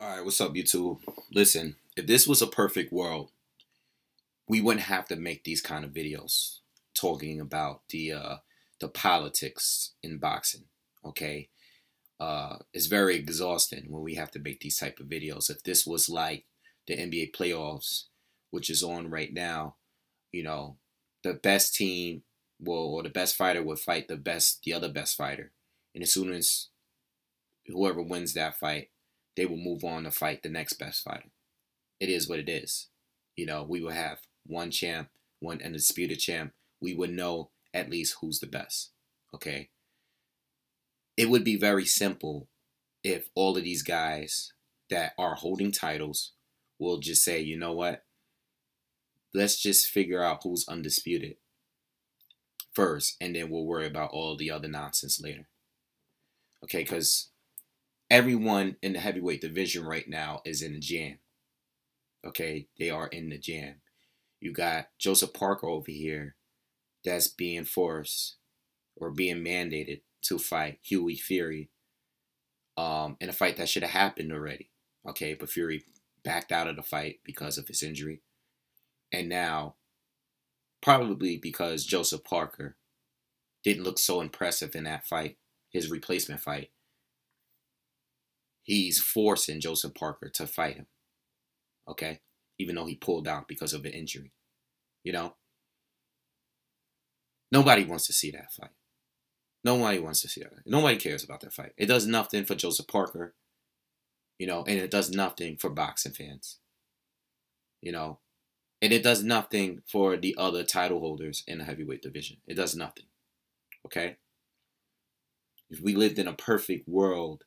All right, what's up, YouTube? Listen, if this was a perfect world, we wouldn't have to make these kind of videos talking about the politics in boxing. Okay, it's very exhausting when we have to make these type of videos. If this was like the NBA playoffs, which is on right now, you know, the best team will or the best fighter would fight the other best fighter, and as soon as whoever wins that fight, they will move on to fight the next best fighter. It is what it is. We will have one champ, one undisputed champ. We would know at least who's the best. Okay? It would be very simple if all of these guys that are holding titles will just say, you know what? Let's just figure out who's undisputed first, and then we'll worry about all the other nonsense later. Okay? Because everyone in the heavyweight division right now is in a jam. Okay, they are in the jam. You got Joseph Parker over here that's being forced or being mandated to fight Hughie Fury in a fight that should have happened already. Okay, but Fury backed out of the fight because of his injury. And now, probably because Joseph Parker didn't look so impressive in that fight, his replacement fight, he's forcing Joseph Parker to fight him. Okay? Even though he pulled out because of an injury. Nobody wants to see that fight. Nobody wants to see that. Nobody cares about that fight. It does nothing for Joseph Parker, and it does nothing for boxing fans, and it does nothing for the other title holders in the heavyweight division. It does nothing, okay? If we lived in a perfect world,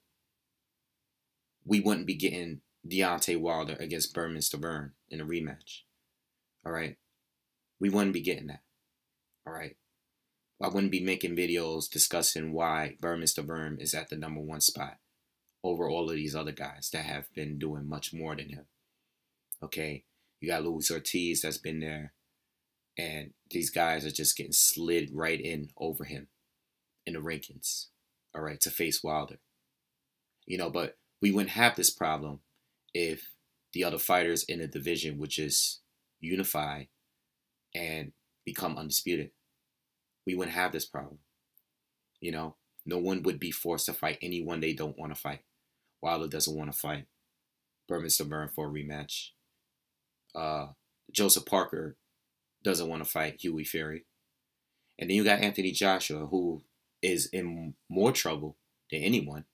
we wouldn't be getting Deontay Wilder against Mr. Burn in a rematch. All right? We wouldn't be getting that. All right? I wouldn't be making videos discussing why Mr. Burn is at the #1 spot over all of these other guys that have been doing much more than him. Okay? You got Luis Ortiz that's been there, and these guys are just getting slid right in over him in the rankings. All right? To face Wilder. But we wouldn't have this problem if the other fighters in the division would just unify and become undisputed. We wouldn't have this problem. No one would be forced to fight anyone they don't want to fight. Wilder doesn't want to fight Mr. Burn for a rematch. Joseph Parker doesn't want to fight Hughie Fury. And then you got Anthony Joshua, who is in more trouble than anyone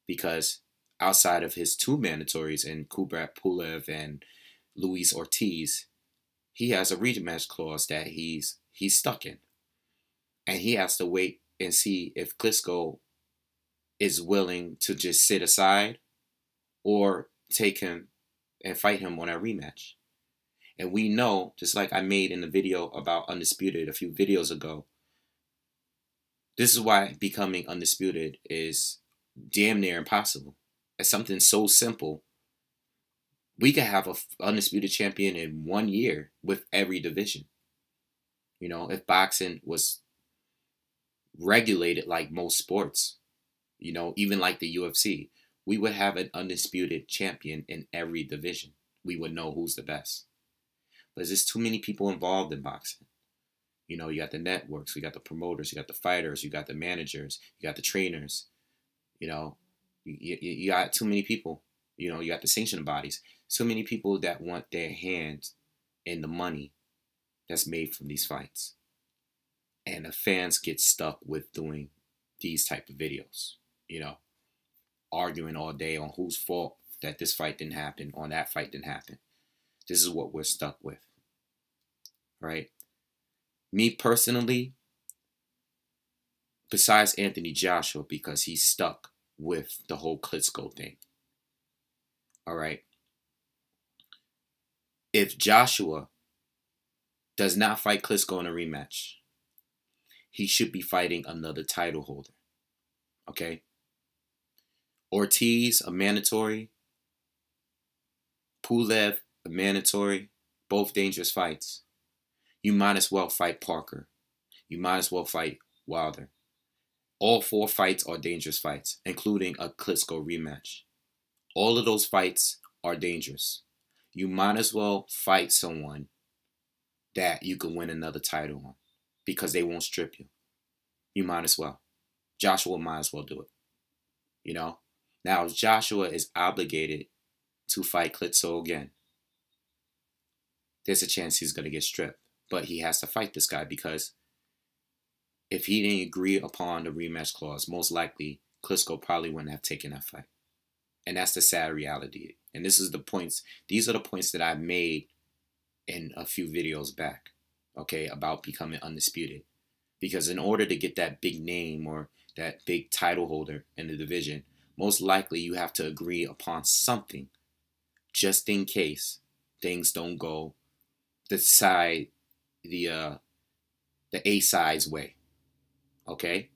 because outside of his two mandatories in Kubrat Pulev and Luis Ortiz, he has a rematch clause that he's stuck in. And he has to wait and see if Klitschko is willing to just sit aside or take him and fight him on a rematch. And we know, just like I made in the video about Undisputed a few videos ago, this is why becoming undisputed is damn near impossible. It's something so simple. We could have an undisputed champion in 1 year with every division. If boxing was regulated like most sports, even like the UFC, we would have an undisputed champion in every division. We would know who's the best. But there's too many people involved in boxing. You got the networks, you got the promoters, you got the fighters, you got the managers, you got the trainers. You got too many people. You got the sanctioning bodies. So many people that want their hands in the money that's made from these fights. And the fans get stuck with doing these type of videos. Arguing all day on whose fault that this fight didn't happen, on that fight didn't happen. This is what we're stuck with. Right? Me personally, besides Anthony Joshua, because he's stuck with the whole Klitschko thing. All right? If Joshua does not fight Klitschko in a rematch, he should be fighting another title holder. Okay? Ortiz, a mandatory. Pulev, a mandatory. Both dangerous fights. You might as well fight Parker. You might as well fight Wilder. All 4 fights are dangerous fights, including a Klitschko rematch. All of those fights are dangerous. You might as well fight someone that you can win another title on because they won't strip you. You might as well. Joshua might as well do it. You know? Now, if Joshua is obligated to fight Klitschko again, there's a chance he's going to get stripped. But he has to fight this guy because if he didn't agree upon the rematch clause, most likely Klitschko probably wouldn't have taken that fight. And that's the sad reality. And this is the points. These are the points that I made in a few videos back, okay, about becoming undisputed. Because in order to get that big name or that big title holder in the division, most likely you have to agree upon something just in case things don't go the A side's way, okay?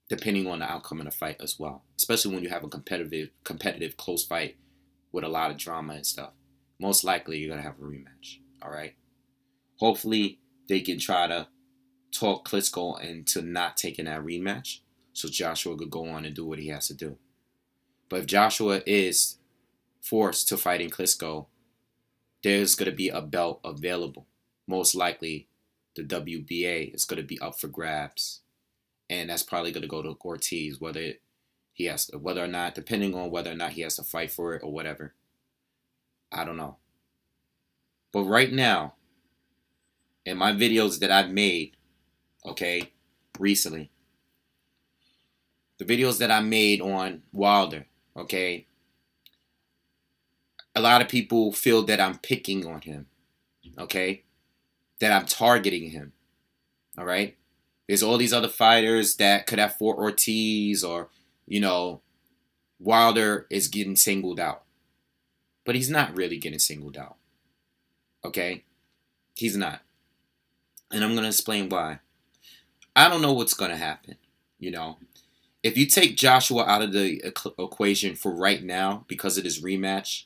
Depending on the outcome of the fight as well, especially when you have a competitive close fight with a lot of drama and stuff. Most likely you're gonna have a rematch. All right. Hopefully they can try to talk Klitschko into not taking that rematch, so Joshua could go on and do what he has to do. But if Joshua is forced to fight in Klitschko, there's gonna be a belt available. Most likely, the WBA is gonna be up for grabs. And that's probably going to go to Ortiz, whether or not, depending on whether or not he has to fight for it or whatever. I don't know. But right now, in my videos that I've made, okay, recently, the videos that I made on Wilder, okay, a lot of people feel that I'm picking on him, okay, that I'm targeting him, all right? There's all these other fighters that could have fought Ortiz or, you know, Wilder is getting singled out. But he's not really getting singled out. Okay? He's not. And I'm going to explain why. I don't know what's going to happen, you know. If you take Joshua out of the equation for right now because of this rematch,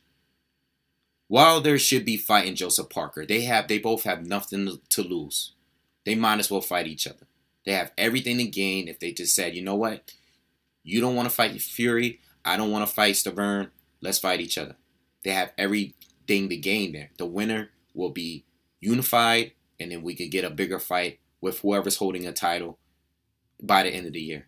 Wilder should be fighting Joseph Parker. They both have nothing to lose. They might as well fight each other. They have everything to gain if they just said, you know what? You don't want to fight Fury. I don't want to fight Stavern. Let's fight each other. They have everything to gain there. The winner will be unified, and then we can get a bigger fight with whoever's holding a title by the end of the year.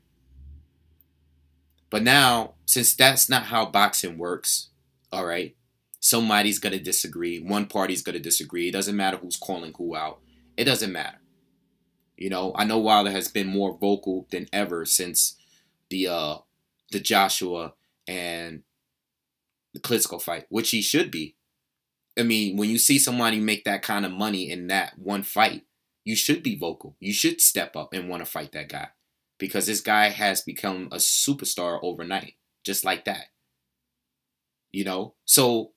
But now, since that's not how boxing works, all right, somebody's going to disagree. One party's going to disagree. It doesn't matter who's calling who out. It doesn't matter. You know, I know Wilder has been more vocal than ever since the Joshua and the Klitschko fight, which he should be. I mean, when you see somebody make that kind of money in that one fight, you should be vocal. You should step up and want to fight that guy because this guy has become a superstar overnight, just like that. You know, so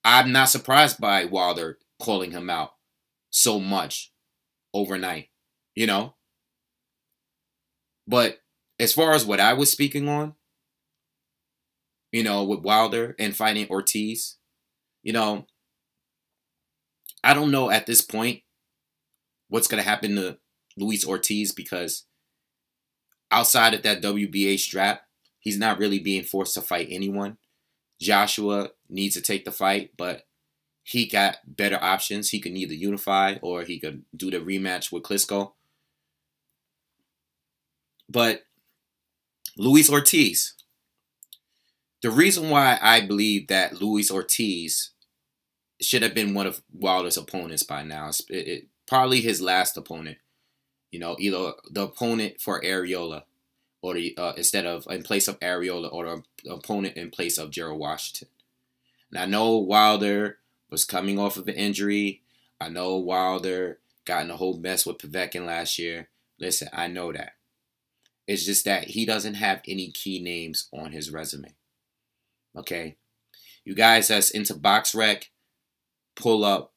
I'm not surprised by Wilder calling him out so much overnight, you know. But as far as what I was speaking on, you know, with Wilder and fighting Ortiz, you know, I don't know at this point what's going to happen to Luis Ortiz because outside of that WBA strap, he's not really being forced to fight anyone. Joshua needs to take the fight, but he got better options. He could either unify or he could do the rematch with Klitschko. But Luis Ortiz, the reason why I believe that Luis Ortiz should have been one of Wilder's opponents by now, probably his last opponent. You know, either the opponent for Areola or the in place of Areola, or the opponent in place of Gerald Washington. And I know Wilder was coming off of an injury. I know Wilder got in a whole mess with Povetkin last year. Listen, I know that. It's just that he doesn't have any key names on his resume. Okay? You guys that's into BoxRec, pull up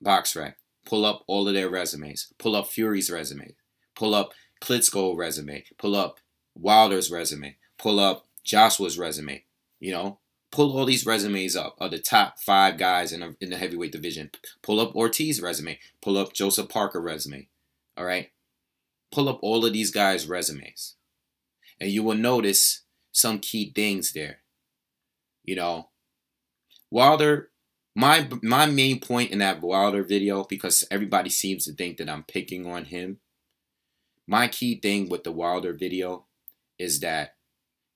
BoxRec. Pull up all of their resumes. Pull up Fury's resume. Pull up Klitschko's resume. Pull up Wilder's resume. Pull up Joshua's resume. You know? Pull all these resumes up of the top 5 guys in the heavyweight division. Pull up Ortiz's resume. Pull up Joseph Parker's resume. All right? Pull up all of these guys' resumes. And you will notice some key things there. You know, Wilder, my main point in that Wilder video, because everybody seems to think that I'm picking on him, my key thing with the Wilder video is that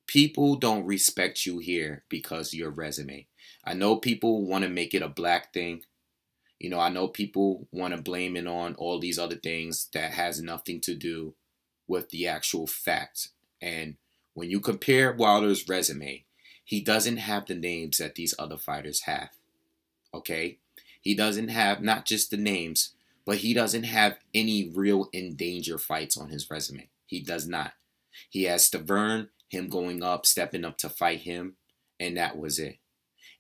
people don't respect you here because of your resume. I know people want to make it a black thing. You know, I know people want to blame it on all these other things that has nothing to do with the actual facts. And when you compare Wilder's resume, he doesn't have the names that these other fighters have. Okay? He doesn't have not just the names, but he doesn't have any real in danger fights on his resume. He does not. He has Stavern, him going up, stepping up to fight him, and that was it.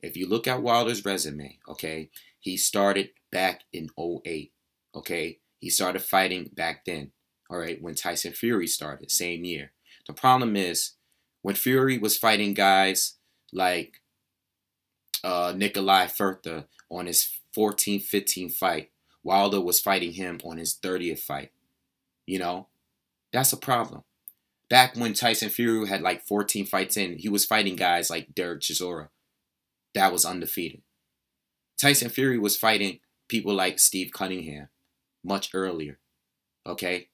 If you look at Wilder's resume, okay, he started back in 08, okay? He started fighting back then, all right, when Tyson Fury started, same year. The problem is, when Fury was fighting guys like Nikolai Further on his 14th, 15th fight, Wilder was fighting him on his 30th fight. You know, that's a problem. Back when Tyson Fury had like 14 fights in, he was fighting guys like Derek Chisora. That was undefeated. Tyson Fury was fighting people like Steve Cunningham much earlier. Okay?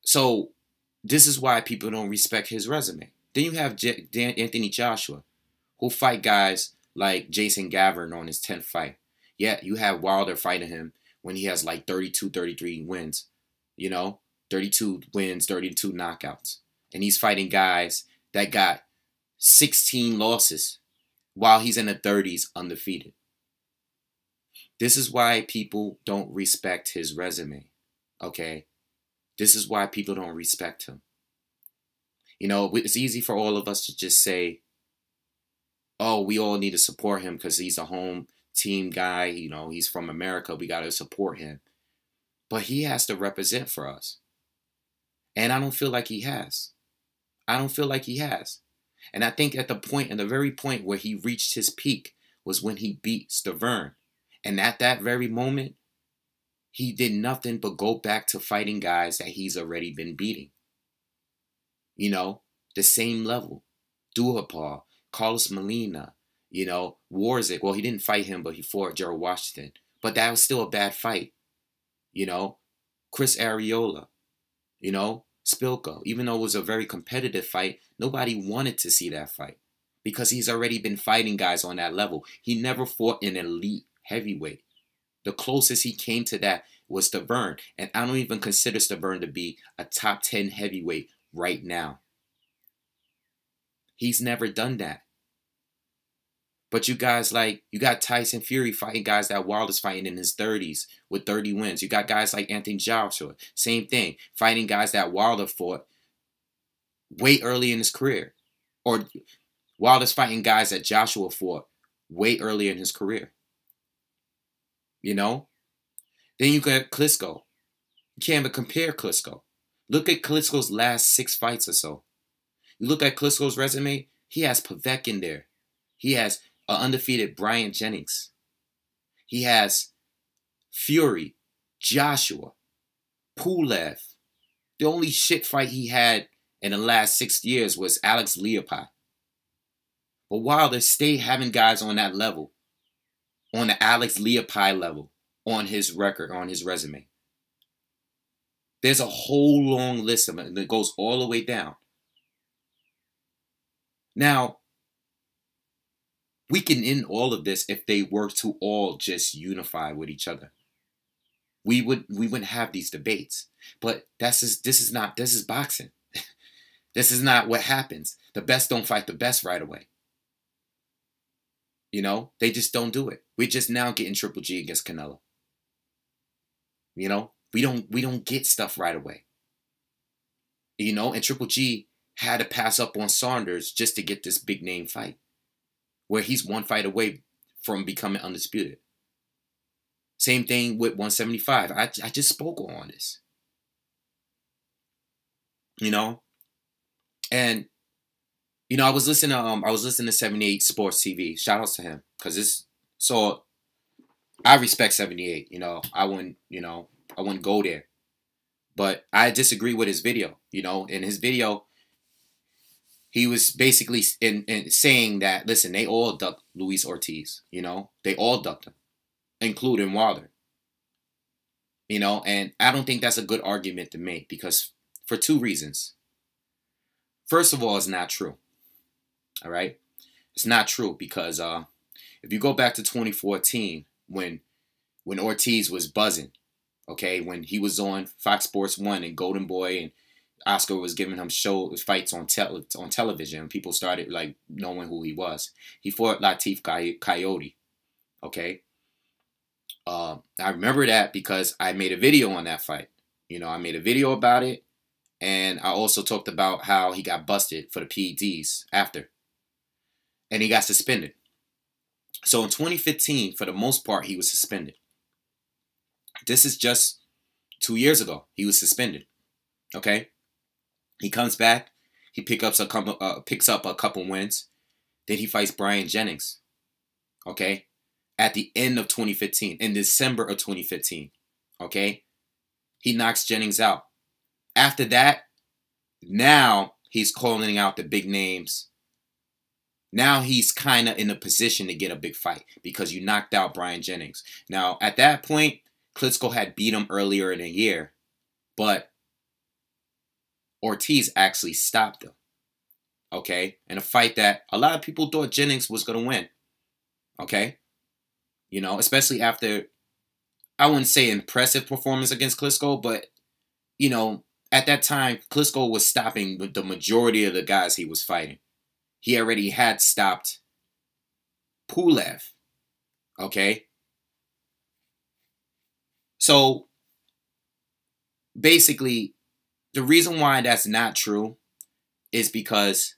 So, this is why people don't respect his resume. Then you have Anthony Joshua, who fight guys like Jason Gavin on his 10th fight. Yeah, you have Wilder fighting him when he has like 32, 33 wins. You know? 32 wins, 32 knockouts. And he's fighting guys that got 16 losses while he's in the 30s undefeated. This is why people don't respect his resume. Okay? This is why people don't respect him. You know, it's easy for all of us to just say, oh, we all need to support him because he's a home team guy. You know, he's from America. We got to support him. But he has to represent for us. And I don't feel like he has. I don't feel like he has. And I think at the very point where he reached his peak was when he beat Stavern. And at that very moment, he did nothing but go back to fighting guys that he's already been beating. You know, the same level. Duhapar, Carlos Molina, you know, Warzik. Well, he didn't fight him, but he fought Gerald Washington. But that was still a bad fight. You know, Chris Arreola, you know, Spilko. Even though it was a very competitive fight, nobody wanted to see that fight because he's already been fighting guys on that level. He never fought an elite heavyweight. The closest he came to that was Stavern. And I don't even consider Stavern to be a top 10 heavyweight right now. He's never done that. But you guys you got Tyson Fury fighting guys that Wilder's fighting in his 30s with 30 wins. You got guys like Anthony Joshua, same thing, fighting guys that Wilder fought way early in his career. Or Wilder's fighting guys that Joshua fought way earlier in his career. You know? Then you got Klitschko. You can't even compare Klitschko. Look at Klitschko's last 6 fights or so. You look at Klitschko's resume, he has Pavek in there. He has an undefeated Brian Jennings. He has Fury, Joshua, Pulev. The only shit fight he had in the last 6 years was Alex Leopold. But Wilder stayed having guys on that level, on the Alex Leopold level, on his record, on his resume. There's a whole long list of it that goes all the way down. Now, we can end all of this if they were to all just unify with each other. We wouldn't have these debates. But this is boxing. This is not what happens. The best don't fight the best right away. You know, they just don't do it. We're just now getting Triple G against Canelo. You know, we don't get stuff right away. You know, and Triple G had to pass up on Saunders just to get this big name fight, where he's one fight away from becoming undisputed. Same thing with 175. I just spoke on this. You know, and you know I was listening to 78 Sports TV. Shout outs to him so I respect 78. You know, I wouldn't go there, but I disagree with his video. You know, in his video, he was basically in saying that, listen, they all ducked Luis Ortiz. You know, they all ducked him, including Wilder. You know, and I don't think that's a good argument to make because for two reasons. First of all, it's not true. All right, it's not true because if you go back to 2014 when Ortiz was buzzing, okay, when he was on Fox Sports 1 and Golden Boy and Oscar was giving him fights on television, and people started like knowing who he was. He fought Latif Coyote, okay. I remember that because I made a video on that fight. You know, I made a video about it, and I also talked about how he got busted for the PEDs after, and he got suspended. So in 2015, for the most part, he was suspended. This is just 2 years ago. He was suspended. Okay, he comes back. He picks up a couple wins. Then he fights Brian Jennings. Okay, at the end of 2015, in December of 2015. Okay, he knocks Jennings out. After that, now he's calling out the big names. Now he's kind of in a position to get a big fight because you knocked out Brian Jennings. Now, at that point, Klitschko had beat him earlier in the year, but Ortiz actually stopped him. Okay? In a fight that a lot of people thought Jennings was going to win. Okay? You know, especially after, I wouldn't say impressive performance against Klitschko, but, you know, at that time, Klitschko was stopping the majority of the guys he was fighting. He already had stopped Pulev. Okay? So, basically, the reason why that's not true is because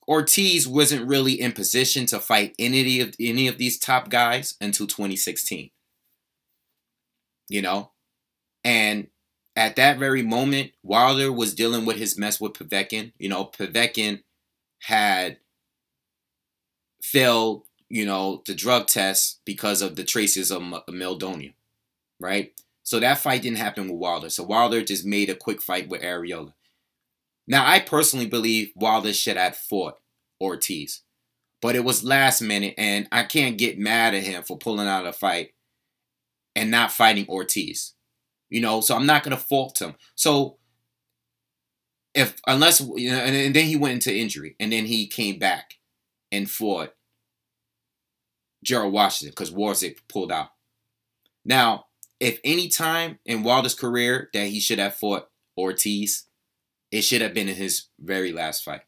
Ortiz wasn't really in position to fight any of these top guys until 2016. You know? And at that very moment, Wilder was dealing with his mess with Povetkin. You know, Povetkin had failed, you know, the drug test because of the traces of meldonium, right? So that fight didn't happen with Wilder. So Wilder just made a quick fight with Arreola. Now, I personally believe Wilder should have fought Ortiz. But it was last minute, and I can't get mad at him for pulling out a fight and not fighting Ortiz. You know, so I'm not going to fault him. So, unless, you know, and then he went into injury, and then he came back and fought Gerald Washington because Warzik pulled out. Now, if any time in Wilder's career that he should have fought Ortiz, it should have been in his very last fight.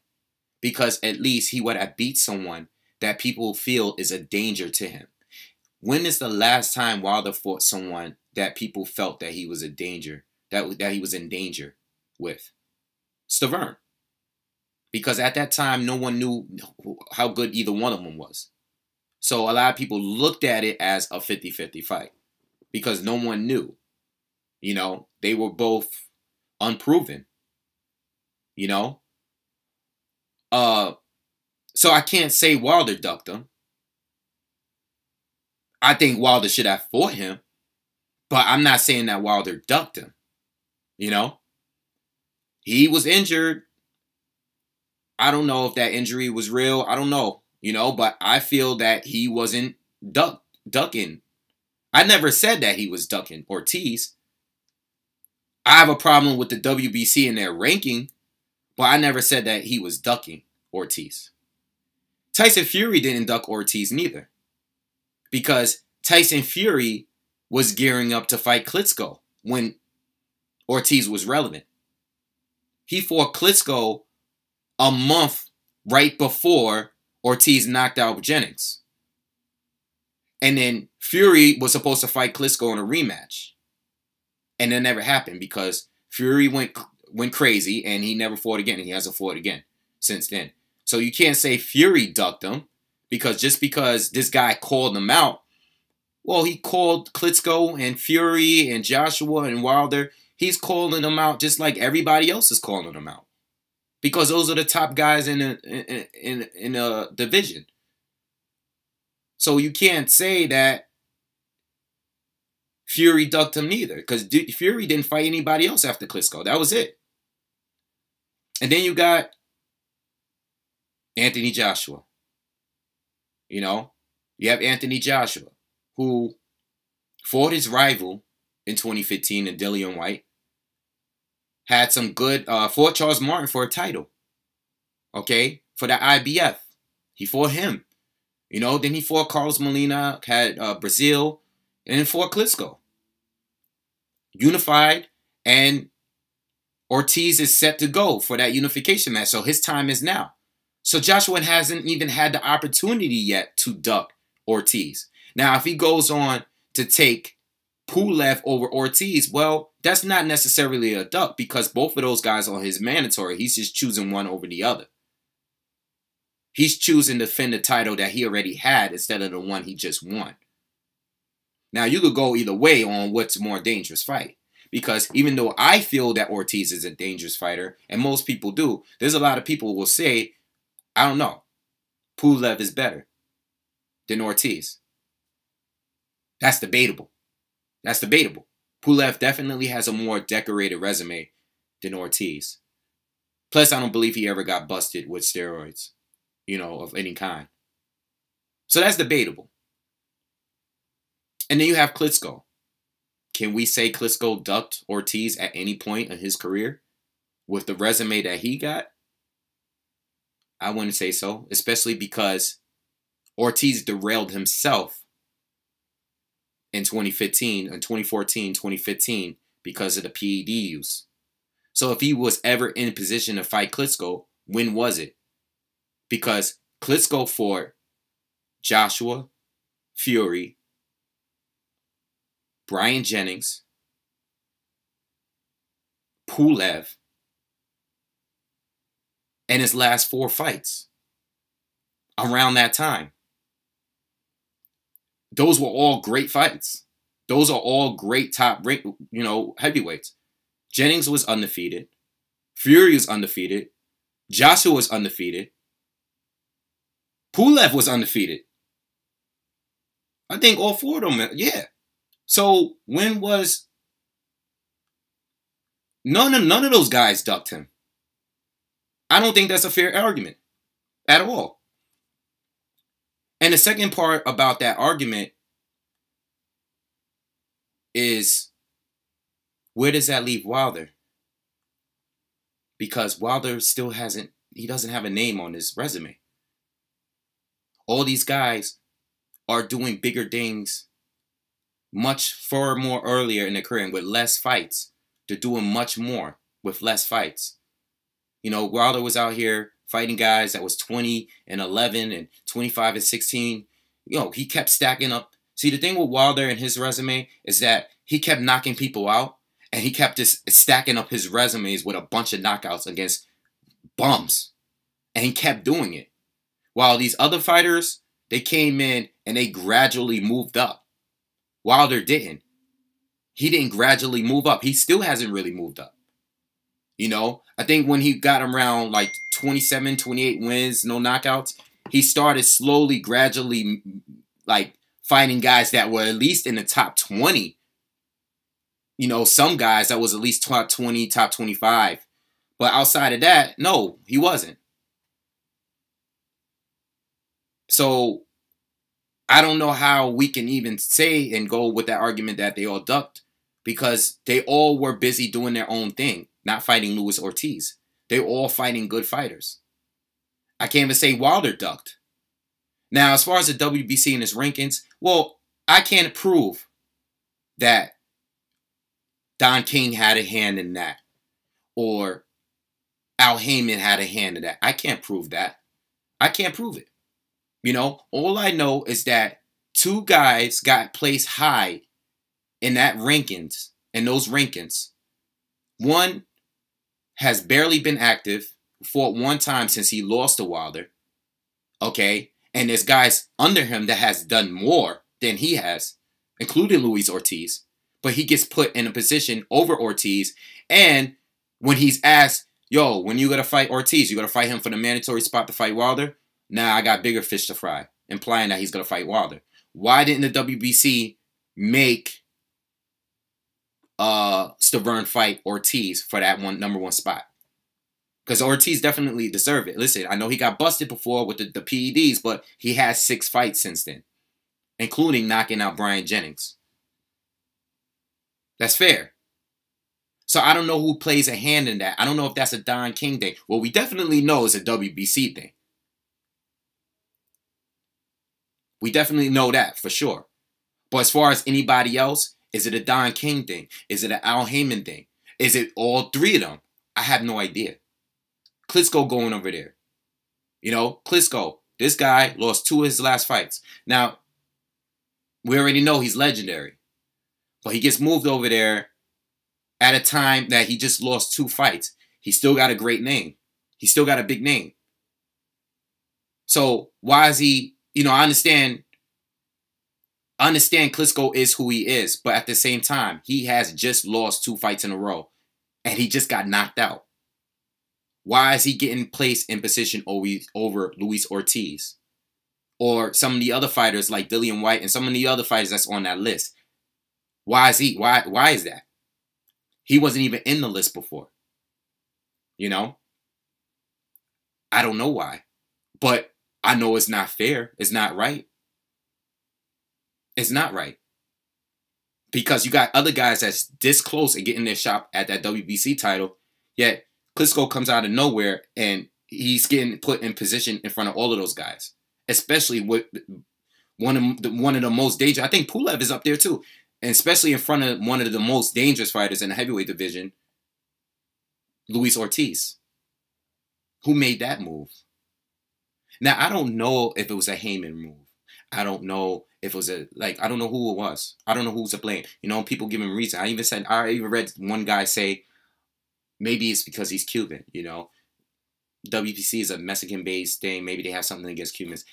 Because at least he would have beat someone that people feel is a danger to him. When is the last time Wilder fought someone that people felt that he was a danger, that he was in danger with? Stavern. Because at that time, no one knew how good either one of them was. So a lot of people looked at it as a 50-50 fight. Because no one knew. You know, they were both unproven. You know? So I can't say Wilder ducked him. I think Wilder should have fought him. But I'm not saying that Wilder ducked him. You know? He was injured. I don't know if that injury was real. I don't know. You know, but I feel that he wasn't ducking. I never said that he was ducking Ortiz. I have a problem with the WBC and their ranking, but I never said that he was ducking Ortiz. Tyson Fury didn't duck Ortiz neither. Because Tyson Fury was gearing up to fight Klitschko when Ortiz was relevant. He fought Klitschko a month right before Ortiz knocked out Jennings. And then Fury was supposed to fight Klitschko in a rematch. And that never happened because Fury went crazy and he never fought again. And he hasn't fought again since then. So you can't say Fury ducked him because just because this guy called him out, well, he called Klitschko and Fury and Joshua and Wilder. He's calling them out just like everybody else is calling them out. Because those are the top guys in a division. So you can't say that Fury ducked him neither. Because Fury didn't fight anybody else after Klitschko. That was it. And then you got Anthony Joshua. You know, you have Anthony Joshua, who fought his rival in 2015 in Dillian White. Had some good, fought Charles Martin for a title. Okay, for the IBF. He fought him. You know, then he fought Carlos Molina, had Brazil, and then fought Klitschko. Unified, and Ortiz is set to go for that unification match. So his time is now. So Joshua hasn't even had the opportunity yet to duck Ortiz. Now, if he goes on to take Pulev over Ortiz, well, that's not necessarily a duck because both of those guys are his mandatory. He's just choosing one over the other. He's choosing to defend the title that he already had instead of the one he just won. Now, you could go either way on what's a more dangerous fight. Because even though I feel that Ortiz is a dangerous fighter, and most people do, there's a lot of people who will say, I don't know, Pulev is better than Ortiz. That's debatable. That's debatable. Pulev definitely has a more decorated resume than Ortiz. Plus, I don't believe he ever got busted with steroids, you know, of any kind. So that's debatable. And then you have Klitschko. Can we say Klitschko ducked Ortiz at any point in his career with the resume that he got? I wouldn't say so, especially because Ortiz derailed himself in 2014, 2015, because of the PED use. So if he was ever in position to fight Klitschko, when was it? Because Klitschko fought Joshua, Fury, Brian Jennings, Pulev, and his last 4 fights around that time. Those were all great fights. Those are all great top rank, heavyweights. Jennings was undefeated. Fury was undefeated. Joshua was undefeated. Pulev was undefeated. I think all 4 of them, yeah. So when was none of those guys ducked him? I don't think that's a fair argument at all. And the second part about that argument is, where does that leave Wilder? Because Wilder still doesn't have a name on his resume. All these guys are doing bigger things much far more earlier in their career and with less fights. They're doing much more with less fights. You know, Wilder was out here fighting guys that was 20 and 11 and 25 and 16. You know, he kept stacking up. See, the thing with Wilder and his resume is that he kept knocking people out and he kept just stacking up his resumes with a bunch of knockouts against bums. And he kept doing it. While these other fighters, they came in and they gradually moved up. Wilder didn't. He didn't gradually move up. He still hasn't really moved up. You know, I think when he got around like 27, 28 wins, no knockouts, he started slowly, gradually, like fighting guys that were at least in the top 20. You know, some guys that was at least top 20, top 25. But outside of that, no, he wasn't. So I don't know how we can even say and go with that argument that they all ducked, because they all were busy doing their own thing, not fighting Luis Ortiz. They were all fighting good fighters. I can't even say Wilder ducked. Now, as far as the WBC and its rankings, well, I can't prove that Don King had a hand in that or Al Heyman had a hand in that. I can't prove that. I can't prove it. You know, all I know is that 2 guys got placed high in that rankings, in those rankings. One has barely been active, fought 1 time since he lost to Wilder. Okay? And there's guys under him that has done more than he has, including Luis Ortiz. But he gets put in a position over Ortiz. And when he's asked, yo, when you going to fight Ortiz, you going to fight him for the mandatory spot to fight Wilder? Nah, I got bigger fish to fry, implying that he's going to fight Wilder. Why didn't the WBC make Stavern fight Ortiz for that number 1 spot? Because Ortiz definitely deserved it. Listen, I know he got busted before with the PEDs, but he has 6 fights since then, including knocking out Brian Jennings. That's fair. So I don't know who plays a hand in that. I don't know if that's a Don King thing. Well, we definitely know it's a WBC thing. We definitely know that for sure. But as far as anybody else, is it a Don King thing? Is it an Al Heyman thing? Is it all 3 of them? I have no idea. Klitschko going over there. You know, Klitschko, this guy lost 2 of his last fights. Now, we already know he's legendary. But he gets moved over there at a time that he just lost 2 fights. He still got a great name. He still got a big name. So why is he, you know, I understand Klitschko is who he is, but at the same time, he has just lost 2 fights in a row, and he just got knocked out. Why is he getting placed in position over Luis Ortiz? Or some of the other fighters like Dillian White and some of the other fighters that's on that list? Why is he? Why is that? He wasn't even in the list before. You know? I don't know why. But I know it's not fair. It's not right. It's not right. Because you got other guys that's this close and getting their shot at that WBC title, yet Klitschko comes out of nowhere and he's getting put in position in front of all of those guys. Especially with one of the most dangerous. I think Pulev is up there too. And especially in front of one of the most dangerous fighters in the heavyweight division, Luis Ortiz. Who made that move? Now, I don't know if it was a Heyman move. I don't know if it was I don't know who it was. I don't know who's to blame. You know, people give him reason. I even read one guy say, maybe it's because he's Cuban, you know. WBC is a Mexican-based thing. Maybe they have something against Cubans.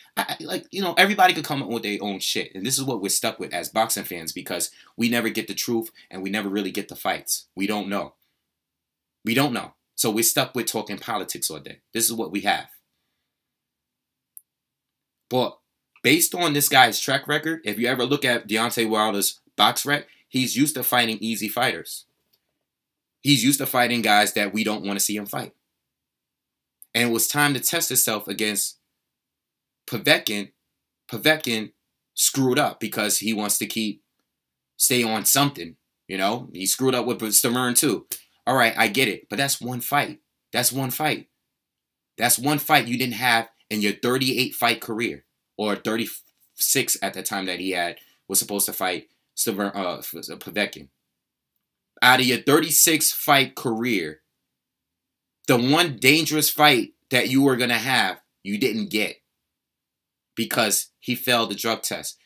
Everybody could come up with their own shit. And this is what we're stuck with as boxing fans because we never get the truth and we never really get the fights. We don't know. We don't know. So we're stuck with talking politics all day. This is what we have. But based on this guy's track record, if you ever look at Deontay Wilder's box rec, he's used to fighting easy fighters. He's used to fighting guys that we don't want to see him fight. And it was time to test himself against Povetkin. Povetkin screwed up because he wants to stay on something. You know, he screwed up with Stamern too. All right, I get it. But that's one fight. That's one fight. That's one fight you didn't have in your 38-fight career. Or 36 at the time that he was supposed to fight Povetkin. Out of your 36-fight career, the one dangerous fight that you were going to have, you didn't get. Because he failed the drug test.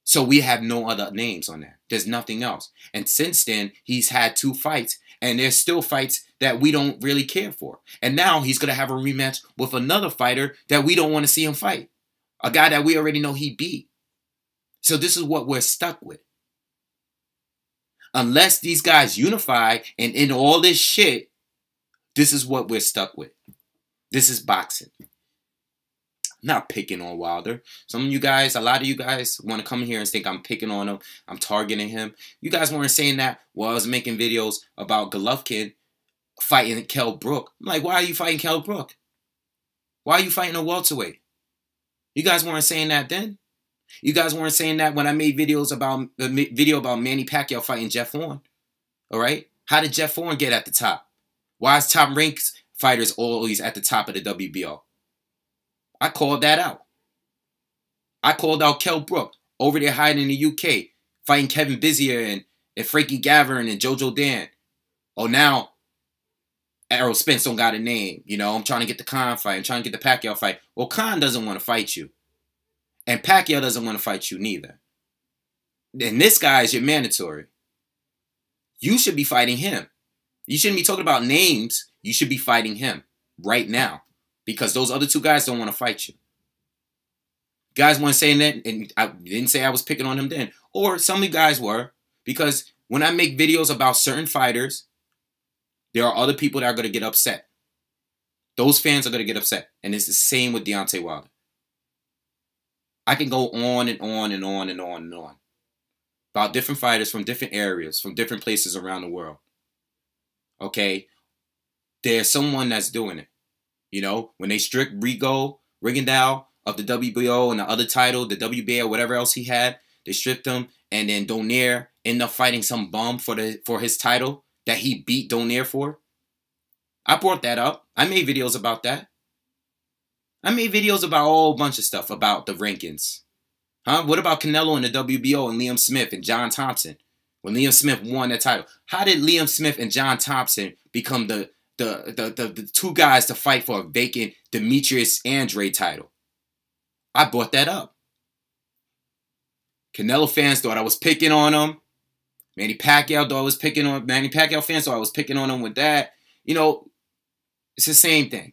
So we have no other names on that. There's nothing else. And since then, he's had 2 fights. And there's still fights that we don't really care for. And now he's going to have a rematch with another fighter that we don't want to see him fight. A guy that we already know he beat. So this is what we're stuck with. Unless these guys unify and in all this shit, this is what we're stuck with. This is boxing. I'm not picking on Wilder. Some of you guys, a lot of you guys want to come here and think I'm picking on him. I'm targeting him. You guys weren't saying that while I was making videos about Golovkin fighting Kell Brook. I'm like, why are you fighting Kell Brook? Why are you fighting a welterweight? You guys weren't saying that then. You guys weren't saying that when I made videos about the video about Manny Pacquiao fighting Jeff Horn. All right? How did Jeff Horn get at the top? Why is top ranked fighters always at the top of the WBO? I called that out. I called out Kell Brook over there hiding in the UK, fighting Kevin Bizier and Frankie Gavern and Jojo Dan. Oh, now Errol Spence don't got a name. You know, I'm trying to get the Khan fight. I'm trying to get the Pacquiao fight. Well, Khan doesn't want to fight you. And Pacquiao doesn't want to fight you neither. And this guy is your mandatory. You should be fighting him. You shouldn't be talking about names. You should be fighting him right now. Because those other 2 guys don't want to fight you. Guys weren't saying that, and I didn't say I was picking on him then. Or some of you guys were. Because when I make videos about certain fighters, there are other people that are going to get upset. Those fans are going to get upset. And it's the same with Deontay Wilder. I can go on and on and on and on and on about different fighters from different areas, from different places around the world. Okay? there's someone that's doing it. You know, when they stripped Rigondeaux of the WBO and the other title, the WBA or whatever else he had, they stripped him, and then Donaire ended up fighting some bum for his title that he beat Donaire for. I brought that up. I made videos about that. I made videos about a whole bunch of stuff about the rankings. Huh? What about Canelo and the WBO and Liam Smith and John Thompson? When Liam Smith won that title, how did Liam Smith and John Thompson become the two guys to fight for a vacant Demetrius Andrade title? I brought that up. Canelo fans thought I was picking on him. Manny Pacquiao thought I was picking on Manny Pacquiao fans thought I was picking on him with that. You know, it's the same thing.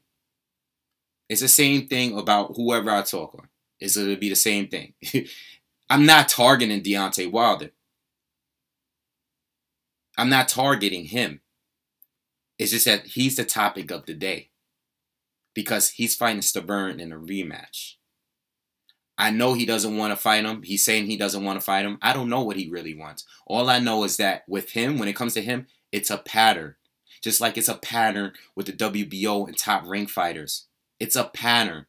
It's the same thing about whoever I talk on. It's going to be the same thing. I'm not targeting Deontay Wilder. I'm not targeting him. It's just that he's the topic of the day. Because he's fighting Stavern in a rematch. I know he doesn't want to fight him. He's saying he doesn't want to fight him. I don't know what he really wants. All I know is that with him, when it comes to him, it's a pattern. Just like it's a pattern with the WBO and top rank fighters. It's a pattern.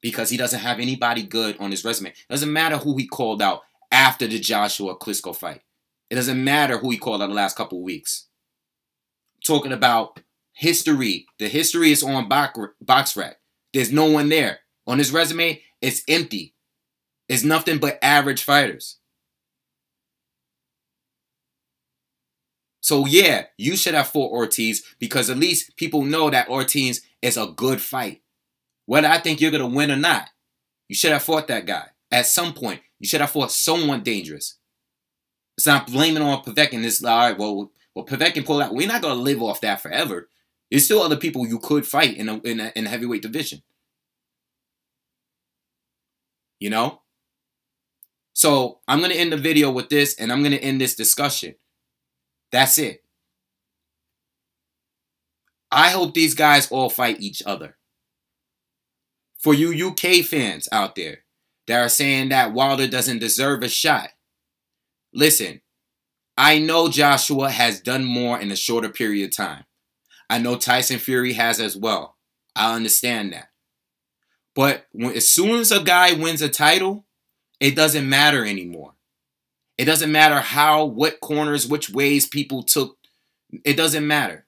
Because he doesn't have anybody good on his resume. It doesn't matter who he called out after the Joshua Klitschko fight. It doesn't matter who he called out the last couple of weeks. Talking about history. The history is on BoxRec. There's no one there. On his resume, it's empty. It's nothing but average fighters. So yeah, you should have fought Ortiz because at least people know that Ortiz is a good fight. Whether I think you're going to win or not, you should have fought that guy. At some point, you should have fought someone dangerous. It's not blaming on Povetkin. It's all right, well, Povetkin pulled out. We're not going to live off that forever. There's still other people you could fight in the heavyweight division. You know? So, I'm going to end the video with this, and I'm going to end this discussion. That's it. I hope these guys all fight each other. For you UK fans out there that are saying that Wilder doesn't deserve a shot, listen, I know Joshua has done more in a shorter period of time. I know Tyson Fury has as well. I understand that. But as soon as a guy wins a title, it doesn't matter anymore. It doesn't matter what corners, which ways people took. It doesn't matter.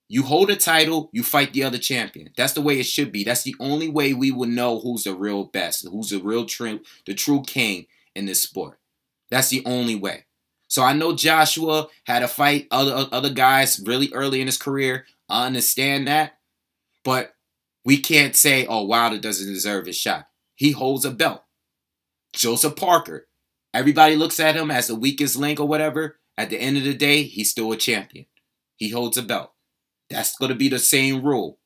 You hold a title, you fight the other champion. That's the way it should be. That's the only way we will know who's the real best, who's the true king in this sport. That's the only way. So I know Joshua had to fight other guys really early in his career. I understand that. But we can't say, oh, Wilder doesn't deserve his shot. He holds a belt. Joseph Parker. Everybody looks at him as the weakest link or whatever. At the end of the day, he's still a champion. He holds a belt. That's going to be the same rule.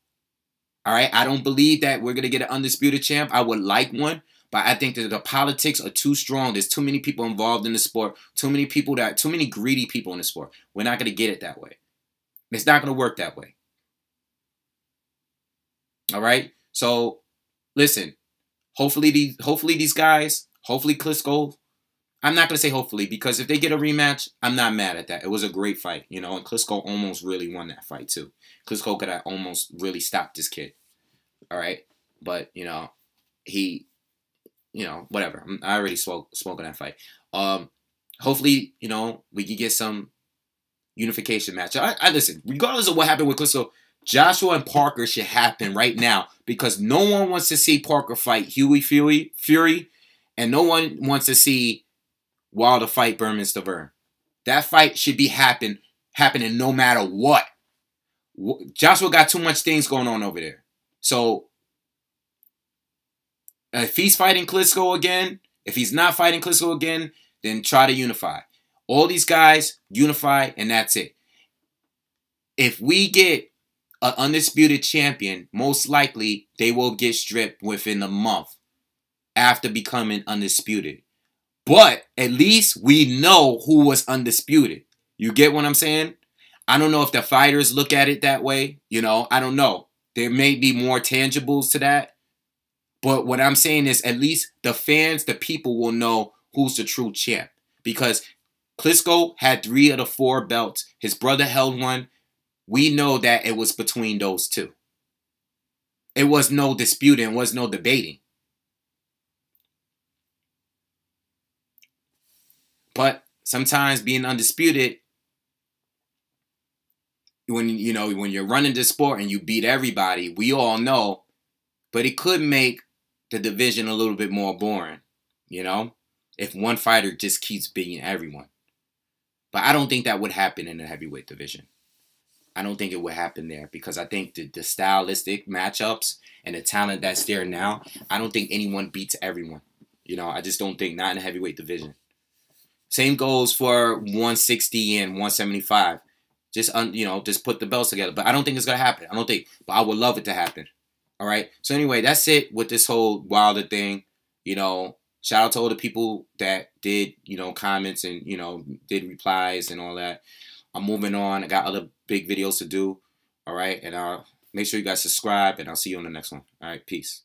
All right? I don't believe that we're going to get an undisputed champ. I would like one. But I think that the politics are too strong. There's too many people involved in the sport. Too many greedy people in the sport. We're not going to get it that way. It's not going to work that way. All right? So, listen. Hopefully these guys, hopefully Klitschko, I'm not going to say hopefully because if they get a rematch, I'm not mad at that. It was a great fight, you know, and Klitschko almost really won that fight too. Klitschko could have almost really stopped this kid. All right? But, you know, whatever. I already spoke on that fight. Hopefully, you know, we can get some unification match. I listen, regardless of what happened with Klitschko, Joshua and Parker should happen right now because no one wants to see Parker fight Fury, and no one wants to see Wilder fight Berman Stavern. That fight should be happening no matter what. Joshua got too much things going on over there. So, if he's fighting Klitschko again, if he's not fighting Klitschko again, then try to unify. All these guys, unify, and that's it. If we get an undisputed champion, most likely they will get stripped within a month after becoming undisputed. But at least we know who was undisputed. You get what I'm saying? I don't know if the fighters look at it that way. You know, I don't know. There may be more tangibles to that. But what I'm saying is at least the fans, the people will know who's the true champ. Because Klitschko had 3 of the 4 belts. His brother held one. we know that it was between those two. It was no disputing, was no debating. But sometimes being undisputed, when you're running this sport and you beat everybody, we all know, but it could make the division a little bit more boring, if one fighter just keeps beating everyone. But I don't think that would happen in the heavyweight division. I don't think it would happen there because I think the stylistic matchups and the talent that's there now, I don't think anyone beats everyone. I just don't think, not in the heavyweight division. Same goes for 160 and 175. Just put the belts together. But I don't think it's going to happen. But I would love it to happen. All right? So anyway, that's it with this whole Wilder thing. Shout out to all the people that did, comments and, did replies and all that. I'm moving on. I got other big videos to do. All right? And make sure you guys subscribe, and I'll see you on the next one. All right? Peace.